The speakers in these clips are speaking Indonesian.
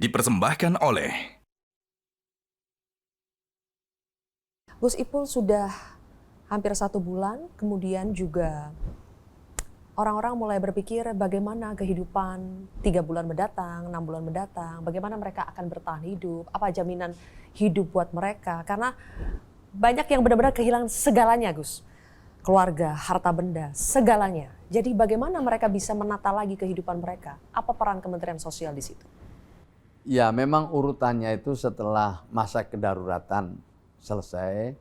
dipersembahkan oleh Gus Ipul sudah hampir 1 bulan, kemudian juga orang-orang mulai berpikir bagaimana kehidupan 3 bulan mendatang, 6 bulan mendatang, bagaimana mereka akan bertahan hidup, apa jaminan hidup buat mereka. Karena banyak yang benar-benar kehilangan segalanya, Gus. Keluarga, harta benda, segalanya. Jadi bagaimana mereka bisa menata lagi kehidupan mereka? Apa peran Kementerian Sosial di situ? Ya, memang urutannya itu setelah masa kedaruratan selesai,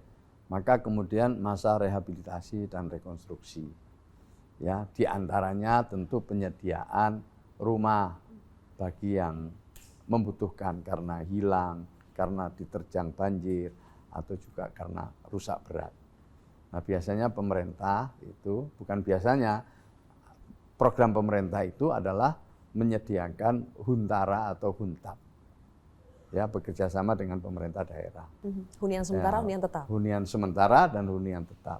maka kemudian masa rehabilitasi dan rekonstruksi. Ya, di antaranya tentu penyediaan rumah bagi yang membutuhkan karena hilang, karena diterjang banjir, atau juga karena rusak berat. Nah, biasanya pemerintah itu, bukan biasanya, program pemerintah itu adalah menyediakan huntara atau huntap. Ya, bekerja sama dengan pemerintah daerah. Hunian sementara, Ya, hunian tetap. Hunian sementara dan hunian tetap.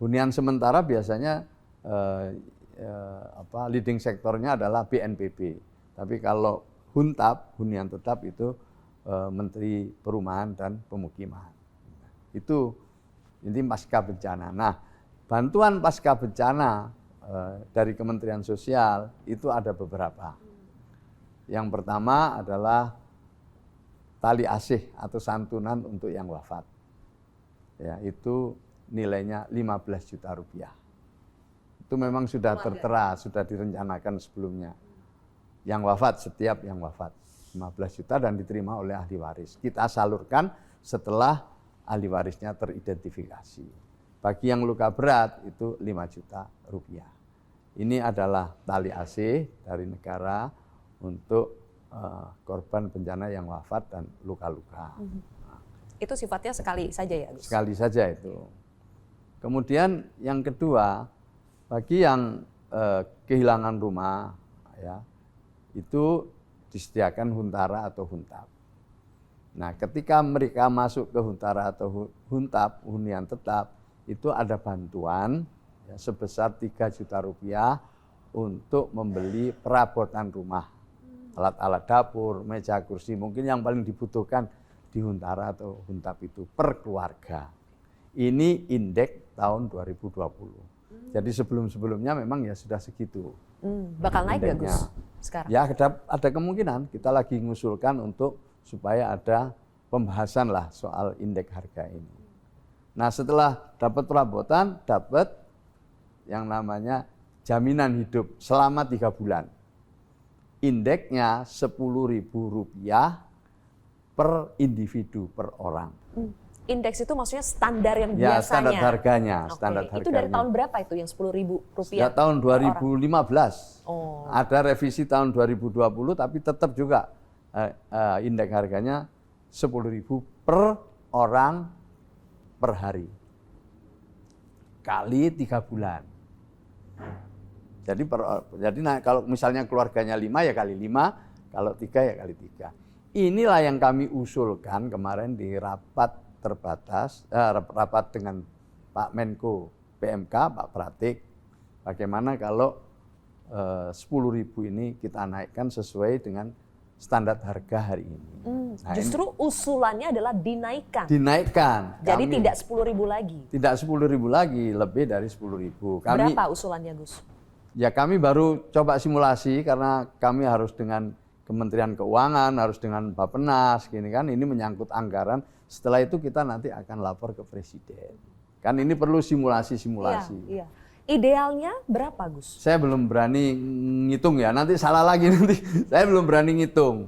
Hunian sementara biasanya leading sektornya adalah BNPB. Tapi kalau huntap, hunian tetap itu Menteri Perumahan dan Pemukiman. Itu ini pasca bencana. Nah, bantuan pasca bencana dari Kementerian Sosial itu ada beberapa. Yang pertama adalah tali asih atau santunan untuk yang wafat. Ya, itu nilainya 15 juta rupiah. Itu memang sudah tertera, sudah direncanakan sebelumnya. Yang wafat, setiap yang wafat 15 juta dan diterima oleh ahli waris. Kita salurkan setelah ahli warisnya teridentifikasi. Bagi yang luka berat itu 5 juta rupiah. Ini adalah tali asih dari negara untuk korban bencana yang wafat dan luka-luka. Itu sifatnya sekali saja ya, Gus? Sekali saja itu. Kemudian yang kedua, bagi yang kehilangan rumah, ya, itu disediakan huntara atau huntap. Nah, ketika mereka masuk ke huntara atau huntap, hunian tetap, itu ada bantuan ya, sebesar 3 juta rupiah untuk membeli perabotan rumah. Alat-alat dapur, meja, kursi, mungkin yang paling dibutuhkan di huntara atau huntap itu per keluarga. Ini indeks tahun 2020. Jadi sebelum-sebelumnya memang ya sudah segitu. Bakal naik nggak, Gus, sekarang? Ya, ada kemungkinan. Kita lagi mengusulkan untuk supaya ada pembahasan lah soal indeks harga ini. Nah, setelah dapat perabotan, dapat yang namanya jaminan hidup selama 3 bulan. Indeksnya Rp10.000 per individu, per orang. Indeks itu maksudnya standar yang Ya, biasanya? standar harganya. Oke. Standar Itu harganya. dari tahun berapa itu yang Rp10.000? Sejak tahun 2015. Oh. Ada revisi tahun 2020, tapi tetap juga indeks harganya Rp10.000 per orang per hari. Kali 3 bulan. Jadi kalau misalnya keluarganya 5 ya kali 5, kalau 3 ya kali 3. Inilah yang kami usulkan kemarin di rapat terbatas, rapat dengan Pak Menko PMK, Pak Pratik. Bagaimana kalau 10.000 ini kita naikkan sesuai dengan standar harga hari ini. Nah, justru usulannya adalah dinaikkan. Dinaikkan. Jadi tidak 10.000 lagi. Tidak 10.000 lagi, lebih dari 10.000. Berapa usulannya, Gus? Ya, kami baru coba simulasi karena kami harus dengan Kementerian Keuangan, harus dengan Bappenas, gini kan. Ini menyangkut anggaran. Setelah itu kita nanti akan lapor ke Presiden. Kan ini perlu simulasi-simulasi. Iya. Idealnya berapa, Gus? Saya belum berani ngitung ya, nanti salah lagi nanti. Saya belum berani ngitung.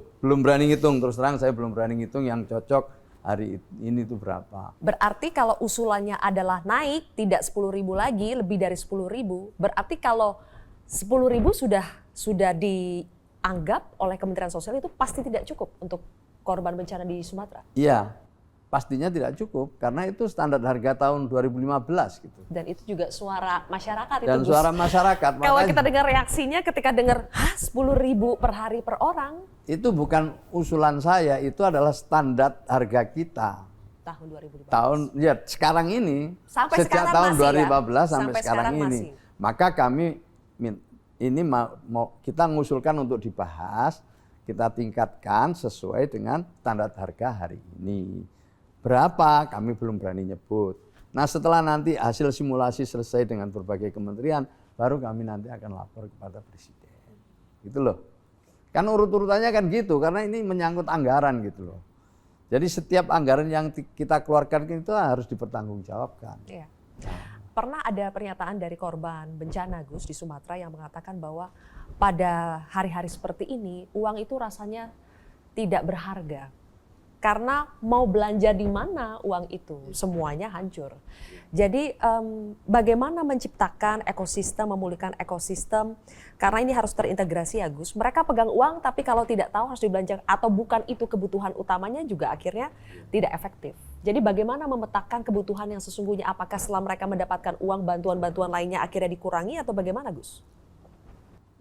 Terus terang saya belum berani ngitung yang cocok hari ini itu berapa. Berarti kalau usulannya adalah naik, tidak 10.000 lagi, lebih dari 10.000, berarti kalau 10.000 sudah dianggap oleh Kementerian Sosial itu pasti tidak cukup untuk korban bencana di Sumatera. Iya, pastinya tidak cukup karena itu standar harga tahun 2015 gitu. Dan itu juga suara masyarakat itu, Dan Gus. suara masyarakat. Kalau kita dengar reaksinya ketika dengar 10.000 per hari per orang. Itu bukan usulan saya, itu adalah standar harga kita. Tahun 2015. Ya sekarang ini, Sampai sejak sekarang tahun masih 2015 ya? sampai sekarang ini. masih. Maka kami ini kita mengusulkan untuk dibahas kita tingkatkan sesuai dengan standar harga hari ini. Berapa kami belum berani nyebut. Nah setelah nanti hasil simulasi selesai dengan berbagai kementerian, baru kami nanti akan lapor kepada Presiden. Gitu loh. Kan urut-urutannya kan gitu, karena ini menyangkut anggaran gitu loh. Jadi setiap anggaran yang kita keluarkan itu harus dipertanggungjawabkan. Iya. Pernah ada pernyataan dari korban bencana Gus di Sumatera yang mengatakan bahwa pada hari-hari seperti ini uang itu rasanya tidak berharga. Karena mau belanja di mana uang itu, semuanya hancur. Jadi bagaimana menciptakan ekosistem, memulihkan ekosistem, karena ini harus terintegrasi ya Gus. Mereka pegang uang tapi kalau tidak tahu harus dibelanjakan atau bukan itu kebutuhan utamanya juga akhirnya tidak efektif. Jadi bagaimana memetakan kebutuhan yang sesungguhnya, apakah setelah mereka mendapatkan uang bantuan-bantuan lainnya akhirnya dikurangi atau bagaimana Gus?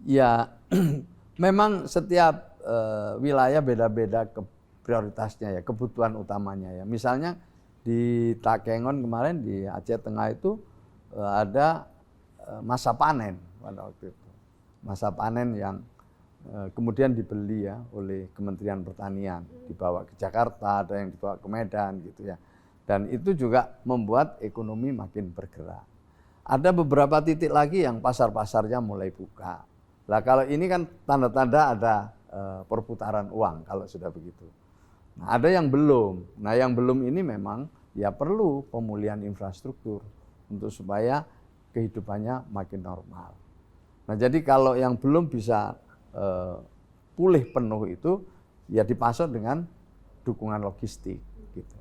Ya memang setiap wilayah beda-beda prioritasnya ya, kebutuhan utamanya ya. Misalnya di Takengon kemarin di Aceh Tengah itu ada masa panen pada waktu itu. Masa panen yang kemudian dibeli ya oleh Kementerian Pertanian, dibawa ke Jakarta, ada yang dibawa ke Medan gitu ya. Dan itu juga membuat ekonomi makin bergerak. Ada beberapa titik lagi yang pasar-pasarnya mulai buka. Nah kalau ini kan tanda-tanda ada perputaran uang kalau sudah begitu. Nah, ada yang belum. Nah, yang belum ini memang ya perlu pemulihan infrastruktur untuk supaya kehidupannya makin normal. Nah, jadi kalau yang belum bisa pulih penuh itu ya dipasok dengan dukungan logistik gitu.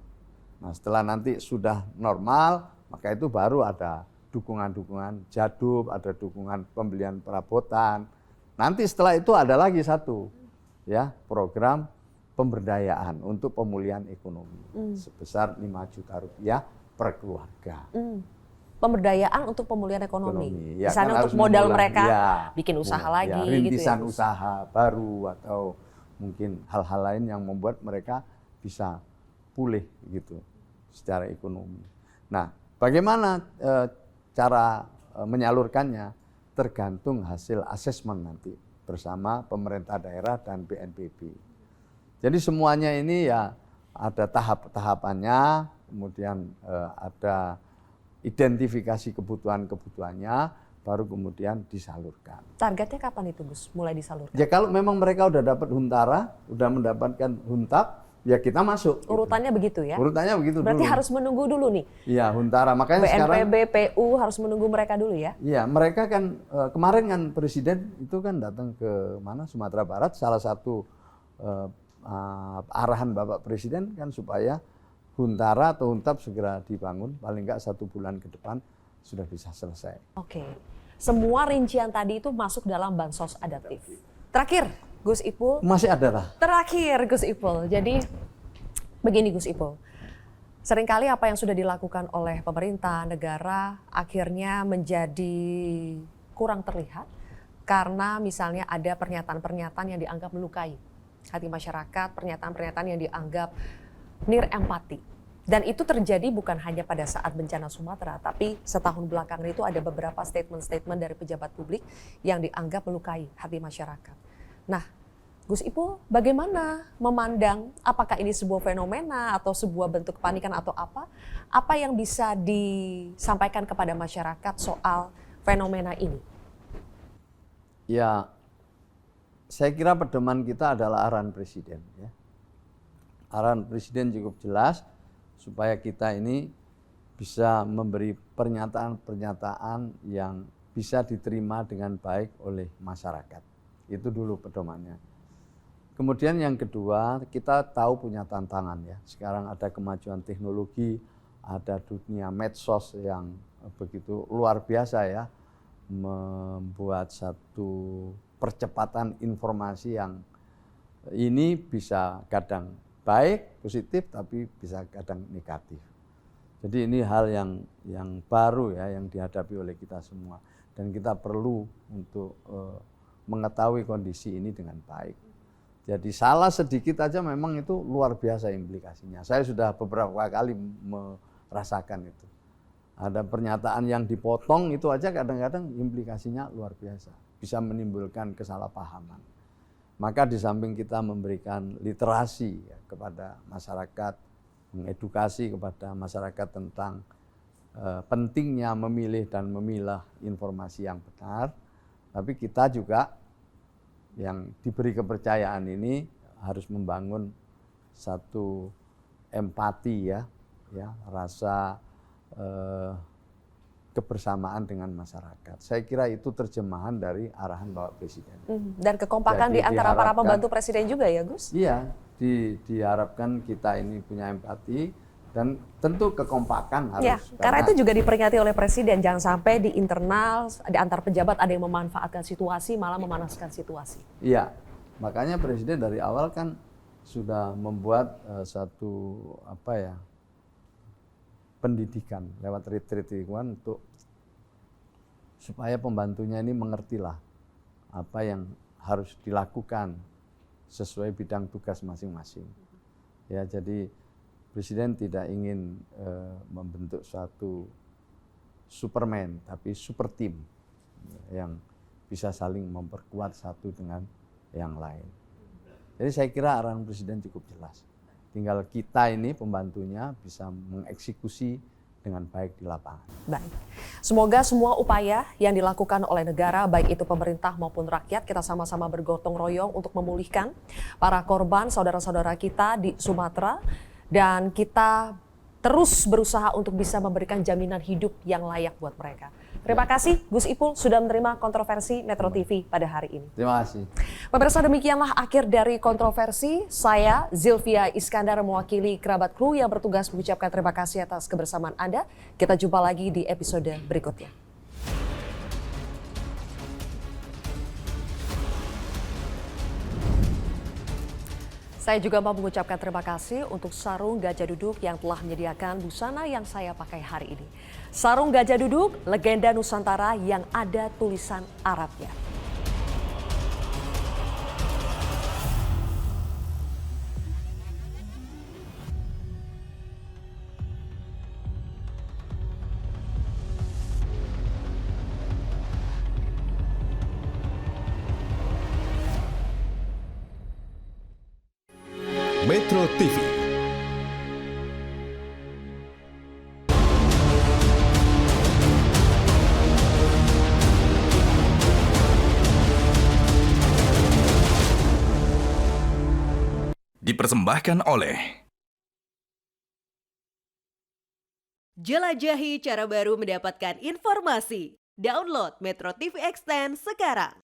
Nah, setelah nanti sudah normal, maka itu baru ada dukungan-dukungan jadub, ada dukungan pembelian perabotan. Nanti setelah itu ada lagi satu ya, program pemberdayaan untuk pemulihan ekonomi sebesar 5 juta rupiah per keluarga. Pemberdayaan untuk pemulihan ekonomi. Ya, misalnya kan untuk modal mereka ya, bikin usaha lagi ya, gitu rintisan ya. usaha baru atau mungkin hal-hal lain yang membuat mereka bisa pulih gitu secara ekonomi. Nah, bagaimana cara menyalurkannya tergantung hasil asesmen nanti bersama pemerintah daerah dan BNPB. Jadi semuanya ini ya ada tahap-tahapannya, kemudian ada identifikasi kebutuhan-kebutuhannya, baru kemudian disalurkan. Targetnya kapan itu Gus mulai disalurkan? Ya kalau memang mereka udah dapat huntara, udah mendapatkan huntap, ya kita masuk. Urutannya gitu. Begitu ya? Urutannya begitu. Berarti dulu harus menunggu dulu nih? Iya huntara, makanya sekarang. BNPB, PU harus menunggu mereka dulu ya? Iya mereka kan, kemarin kan Presiden itu kan datang ke mana Sumatera Barat, salah satu arahan Bapak Presiden kan supaya huntara atau huntap segera dibangun, paling enggak 1 bulan ke depan sudah bisa selesai. Oke, semua rincian tadi itu masuk dalam bansos adaptif. Terakhir, Gus Ipul. Masih ada lah. Terakhir, Gus Ipul. Jadi begini Gus Ipul, seringkali apa yang sudah dilakukan oleh pemerintah, negara akhirnya menjadi kurang terlihat karena misalnya ada pernyataan-pernyataan yang dianggap melukai hati masyarakat, pernyataan-pernyataan yang dianggap nirempati. Dan itu terjadi bukan hanya pada saat bencana Sumatera, tapi setahun belakangan itu ada beberapa statement-statement dari pejabat publik yang dianggap melukai hati masyarakat. Nah, Gus Ipul bagaimana memandang apakah ini sebuah fenomena atau sebuah bentuk kepanikan atau apa? Apa yang bisa disampaikan kepada masyarakat soal fenomena ini? Ya, saya kira pedoman kita adalah arahan Presiden. Ya. Arahan Presiden cukup jelas supaya kita ini bisa memberi pernyataan-pernyataan yang bisa diterima dengan baik oleh masyarakat. Itu dulu pedomannya. Kemudian yang kedua, kita tahu punya tantangan ya. Sekarang ada kemajuan teknologi, ada dunia medsos yang begitu luar biasa ya, membuat satu percepatan informasi yang ini bisa kadang baik, positif, tapi bisa kadang negatif. Jadi ini hal yang baru ya, yang dihadapi oleh kita semua. Dan kita perlu untuk mengetahui kondisi ini dengan baik. Jadi salah sedikit aja memang itu luar biasa implikasinya. Saya sudah beberapa kali merasakan itu. Ada pernyataan yang dipotong itu aja kadang-kadang implikasinya luar biasa. Bisa menimbulkan kesalahpahaman. Maka di samping kita memberikan literasi ya, kepada masyarakat, mengedukasi kepada masyarakat tentang pentingnya memilih dan memilah informasi yang benar, tapi kita juga yang diberi kepercayaan ini harus membangun satu empati ya, rasa kebersamaan dengan masyarakat. Saya kira itu terjemahan dari arahan Bapak Presiden. Dan kekompakan Jadi di antara para diharapkan- pembantu presiden juga ya Gus? Iya, diharapkan kita ini punya empati dan tentu kekompakan harus. Ya, karena itu juga diperingati oleh presiden, jangan sampai di internal, di antar pejabat ada yang memanfaatkan situasi, malah memanaskan situasi. Iya, makanya Presiden dari awal kan sudah membuat satu pendidikan lewat retreat untuk supaya pembantunya ini mengertilah apa yang harus dilakukan sesuai bidang tugas masing-masing. Ya, jadi Presiden tidak ingin membentuk suatu Superman, tapi super team yang bisa saling memperkuat satu dengan yang lain. Jadi saya kira arahan Presiden cukup jelas. Tinggal kita ini pembantunya bisa mengeksekusi dengan baik di lapangan. Baik, semoga semua upaya yang dilakukan oleh negara, baik itu pemerintah maupun rakyat, kita sama-sama bergotong royong untuk memulihkan para korban, saudara-saudara kita di Sumatera, dan kita terus berusaha untuk bisa memberikan jaminan hidup yang layak buat mereka. Terima kasih Gus Ipul sudah menerima kontroversi Metro TV pada hari ini. Terima kasih. Pemirsa, demikianlah akhir dari kontroversi. Saya Zilvia Iskandar mewakili kerabat kru yang bertugas mengucapkan terima kasih atas kebersamaan Anda. Kita jumpa lagi di episode berikutnya. Saya juga mau mengucapkan terima kasih untuk Sarung Gajah Duduk yang telah menyediakan busana yang saya pakai hari ini. Sarung Gajah Duduk, legenda Nusantara yang ada tulisan Arabnya. Metro TV. Dipersembahkan oleh Jelajahi cara baru mendapatkan informasi. Download Metro TV Extend sekarang.